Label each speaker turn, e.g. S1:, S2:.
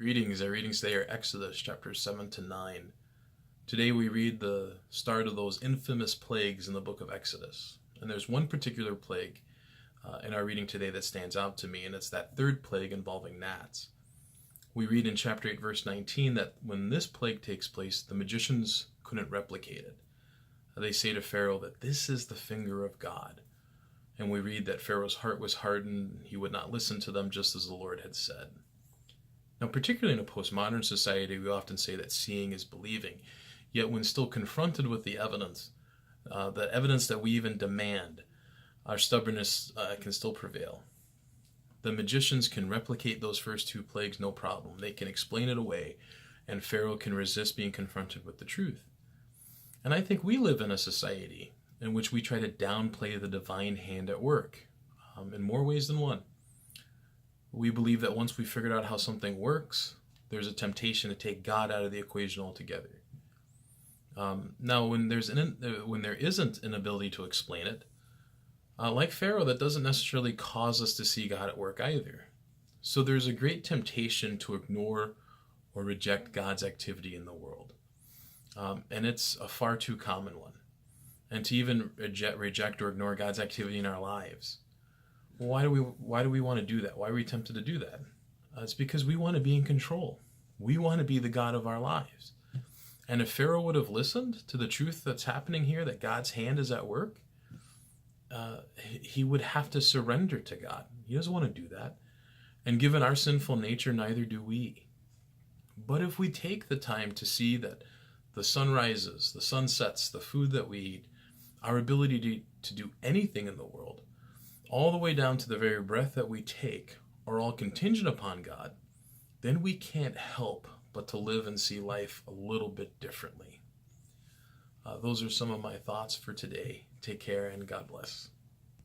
S1: Greetings. Our readings today are Exodus chapters 7 to 9. Today we read the start of those infamous plagues in the book of Exodus. And there's one particular plague in our reading today that stands out to me, and it's that third plague involving gnats. We read in chapter 8, verse 19, that when this plague takes place, the magicians couldn't replicate it. They say to Pharaoh that this is the finger of God. And we read that Pharaoh's heart was hardened. He would not listen to them, just as the Lord had said. Now, particularly in a postmodern society, we often say that seeing is believing. Yet when still confronted with the evidence that we even demand, our stubbornness can still prevail. The magicians can replicate those first two plagues no problem. They can explain it away, and Pharaoh can resist being confronted with the truth. And I think we live in a society in which we try to downplay the divine hand at work in more ways than one. We believe that once we figured out how something works, there's a temptation to take God out of the equation altogether. Now, when there isn't an ability to explain it, like Pharaoh, that doesn't necessarily cause us to see God at work either. So there's a great temptation to ignore or reject God's activity in the world. And it's a far too common one. And to even reject or ignore God's activity in our lives. Why do we want to do that? Why are we tempted to do that? It's because we want to be in control. We want to be the God of our lives. And if Pharaoh would have listened to the truth that's happening here, that God's hand is at work, he would have to surrender to God. He doesn't want to do that. And given our sinful nature, neither do we. But if we take the time to see that the sun rises, the sun sets, the food that we eat, our ability to do anything in the world, all the way down to the very breath that we take, are all contingent upon God, then we can't help but to live and see life a little bit differently. Those are some of my thoughts for today. Take care and God bless.